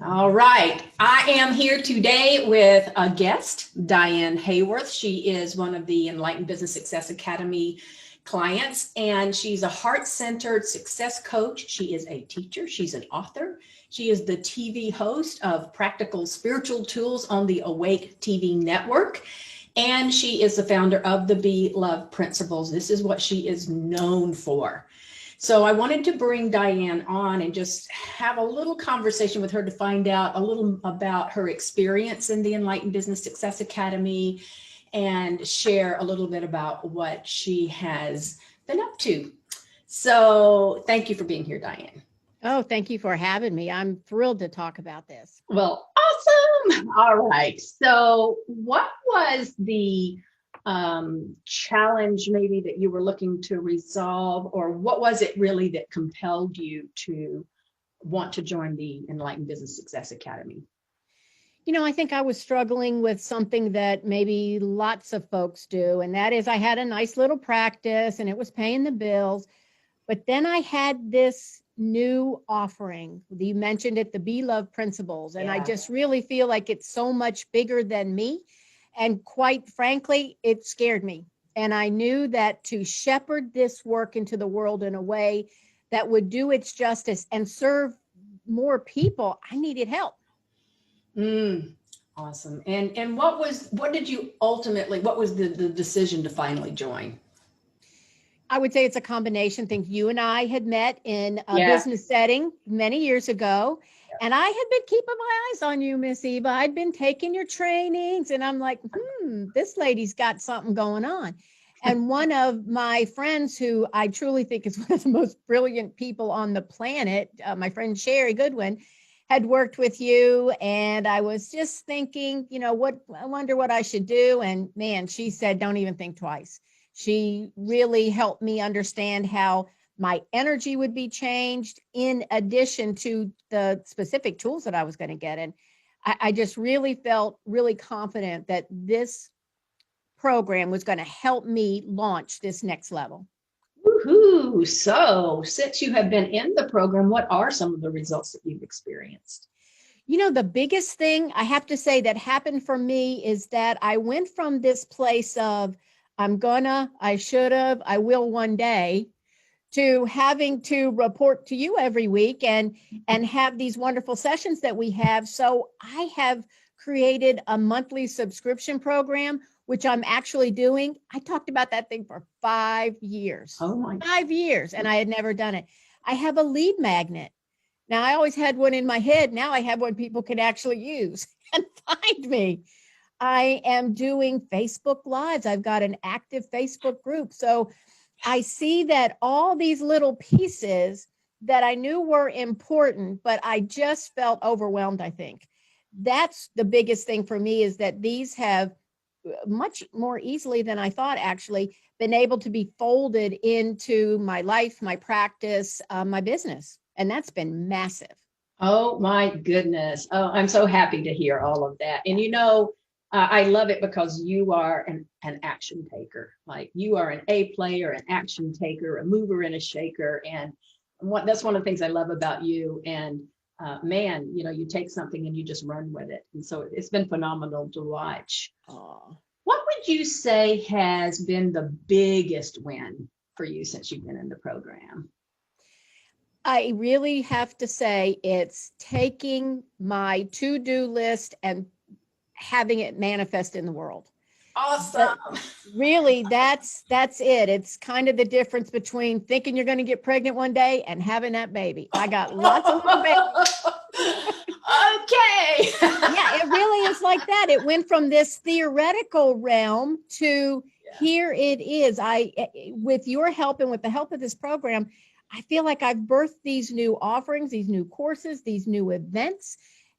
All right. I am here today with a guest, Diane Haworth. She is one of the Enlightened Business Success Academy clients, and she's a heart-centered success coach. She is a teacher. She's an author. She is the TV host of Practical Spiritual Tools on the Awake TV network. And she is the founder of the Be Love Principles. This is what she is known for. So I wanted to bring Diane on and just have a little conversation with her to find out a little about her experience in the Enlightened Business Success Academy and share a little bit about what she has been up to. So thank you for being here, Diane. Oh, thank you for having me. I'm thrilled to talk about this. Well, awesome. All right. So what was the challenge maybe that you were looking to resolve, or what was it really that compelled you to want to join the Enlightened Business Success Academy? You know, I think I was struggling with something that maybe lots of folks do, and that is I had a nice little practice and it was paying the bills, but then I had this new offering. You mentioned it, the Be Love Principles, and I just really feel like it's so much bigger than me. And quite frankly, it scared me. And I knew that to shepherd this work into the world in a way that would do its justice and serve more people, I needed help. Awesome. And what was the decision to finally join? I would say it's a combination. I think you and I had met in a business setting many years ago. And I had been keeping my eyes on you, Miss Eva. I'd been taking your trainings and I'm like, this lady's got something going on. And one of my friends who I truly think is one of the most brilliant people on the planet, my friend Sherry Goodwin, had worked with you. And I was just thinking, I wonder what I should do. And man, she said, don't even think twice. She really helped me understand how my energy would be changed in addition to the specific tools that I was going to get. And I just really felt really confident that this program was going to help me launch this next level. Woohoo! So since you have been in the program, what are some of the results that you've experienced? The biggest thing I have to say that happened for me is that I went from this place of I should have, I will one day, to having to report to you every week and have these wonderful sessions that we have. So I have created a monthly subscription program, which I'm actually doing. I talked about that thing for 5 years. Oh my. 5 years, and I had never done it. I have a lead magnet. Now, I always had one in my head. Now I have one people can actually use and find me. I am doing Facebook Lives. I've got an active Facebook group. So I see that all these little pieces that I knew were important, but I just felt overwhelmed, I think. That's the biggest thing for me, is that these have much more easily than I thought actually been able to be folded into my life, my practice, my business. And that's been massive. Oh my goodness. Oh, I'm so happy to hear all of that. And I love it because you are an action taker. Like, you are an A player, an action taker, a mover and a shaker. And that's one of the things I love about you. And man, you take something and you just run with it. And so it's been phenomenal to watch. What would you say has been the biggest win for you since you've been in the program? I really have to say it's taking my to-do list and having it manifest in the world. Awesome. But really, that's it. It's kind of the difference between thinking you're going to get pregnant one day and having that baby. I got lots of little babies. Okay. Yeah, it really is like that. It went from this theoretical realm to here it is. With your help and with the help of this program, I feel like I've birthed these new offerings, these new courses, these new events.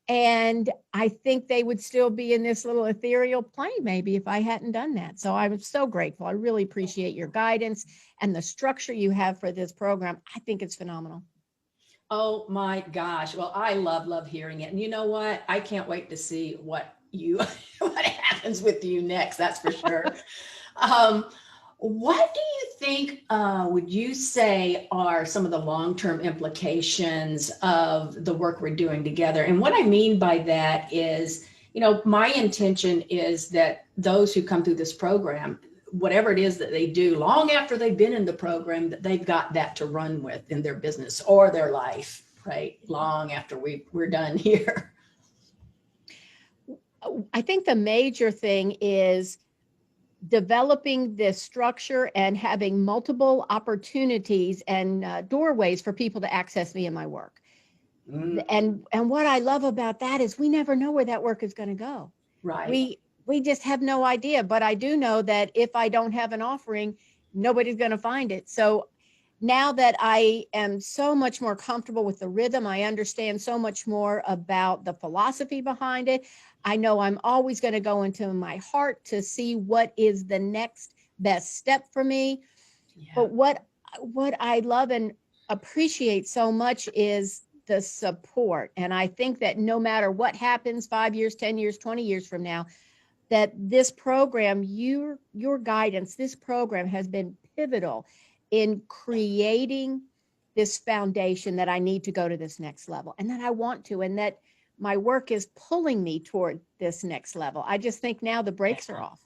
And I think they would still be in this little ethereal plane maybe if I hadn't done that. So I'm so grateful. I really appreciate your guidance and the structure you have for this program. I think it's phenomenal. Oh my gosh. Well, I love hearing it. And you know what? I can't wait to see what happens with you next. That's for sure. What do you think, would you say are some of the long-term implications of the work we're doing together? And what I mean by that is, my intention is that those who come through this program, whatever it is that they do, long after they've been in the program, that they've got that to run with in their business or their life, right? Long after we're done here. I think the major thing is developing this structure and having multiple opportunities and doorways for people to access me and my work. And what I love about that is we never know where that work is going to go. Right. We just have no idea. But I do know that if I don't have an offering, nobody's going to find it. So now that I am so much more comfortable with the rhythm, I understand so much more about the philosophy behind it. I know I'm always going to go into my heart to see what is the next best step for me. Yeah. But what I love and appreciate so much is the support. And I think that no matter what happens 5 years, 10 years, 20 years from now, that this program, your guidance, this program has been pivotal in creating this foundation that I need to go to this next level, and that I want to, and that my work is pulling me toward this next level. I just think now the brakes are off.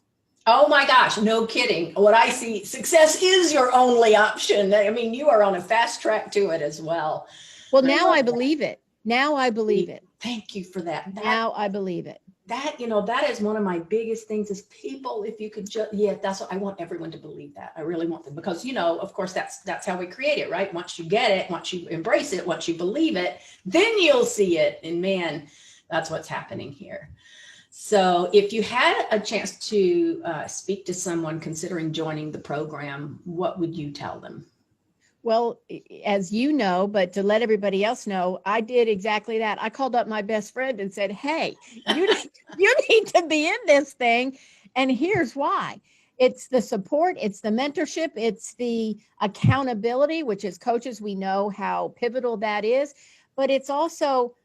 Oh my gosh, no kidding. What I see, success is your only option. I mean, you are on a fast track to it as well. Well, now I believe it. Now I believe it. Thank you for that. Now I believe it. That is one of my biggest things is people, if you could just, that's what I want everyone to believe that. I really want them because, of course, that's how we create it, right? Once you get it, once you embrace it, once you believe it, then you'll see it. And man, that's what's happening here. So if you had a chance to speak to someone considering joining the program, what would you tell them? Well, as you know, but to let everybody else know, I did exactly that. I called up my best friend and said, hey, you need to be in this thing. And here's why. It's the support, it's the mentorship, it's the accountability, which as coaches, we know how pivotal that is. But it's also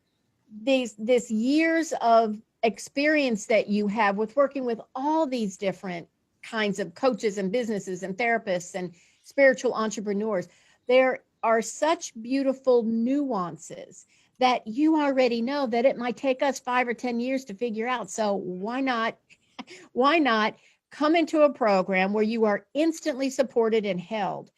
this years of experience that you have with working with all these different kinds of coaches and businesses and therapists and spiritual entrepreneurs. There are such beautiful nuances that you already know that it might take us 5 or 10 years to figure out. So why not come into a program where you are instantly supported and held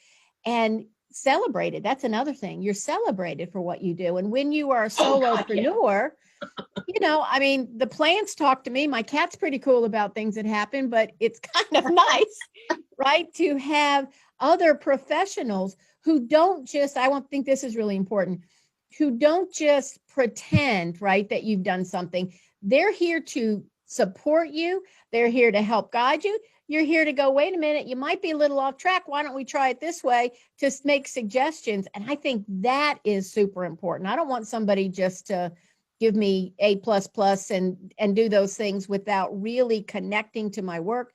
and celebrated? That's another thing. You're celebrated for what you do. And when you are a solopreneur, I mean, the plants talk to me. My cat's pretty cool about things that happen, but it's kind of nice, right? To have other professionals who don't just, I won't think this is really important, who don't just pretend, right, that you've done something. They're here to support you. They're here to help guide you. You're here to go, wait a minute, you might be a little off track. Why don't we try it this way? To make suggestions. And I think that is super important. I don't want somebody just to give me A++ and do those things without really connecting to my work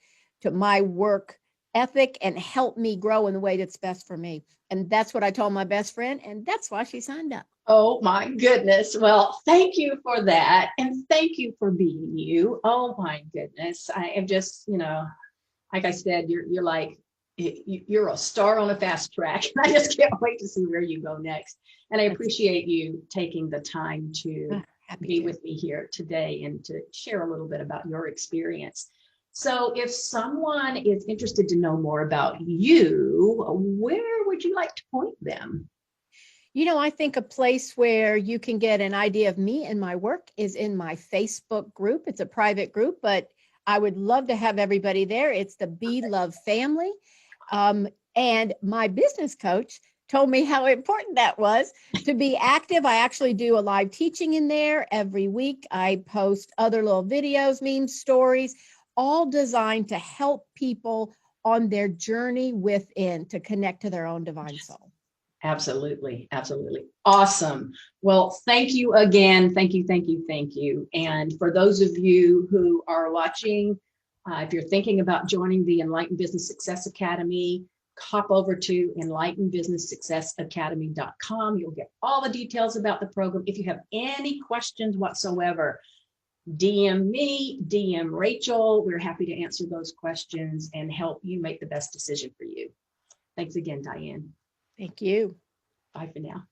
ethic and help me grow in the way that's best for me. And that's what I told my best friend, and that's why she signed up. Oh my goodness. Well, thank you for that. And thank you for being you. Oh my goodness. I am just, like I said, you're like, you're a star on a fast track. I just can't wait to see where you go next. And I appreciate you taking the time to be with me here today and to share a little bit about your experience. So if someone is interested to know more about you, where would you like to point them? I think a place where you can get an idea of me and my work is in my Facebook group. It's a private group, but I would love to have everybody there. It's the Be Love Family. And my business coach told me how important that was to be active. I actually do a live teaching in there every week. I post other little videos, memes, stories, all designed to help people on their journey within to connect to their own divine soul. Absolutely. Absolutely. Awesome. Well, thank you again. Thank you. Thank you. Thank you. And for those of you who are watching, if you're thinking about joining the Enlightened Business Success Academy, hop over to enlightenedbusinesssuccessacademy.com. You'll get all the details about the program. If you have any questions whatsoever, DM me, DM Rachel. We're happy to answer those questions and help you make the best decision for you. Thanks again, Diane. Thank you. Bye for now.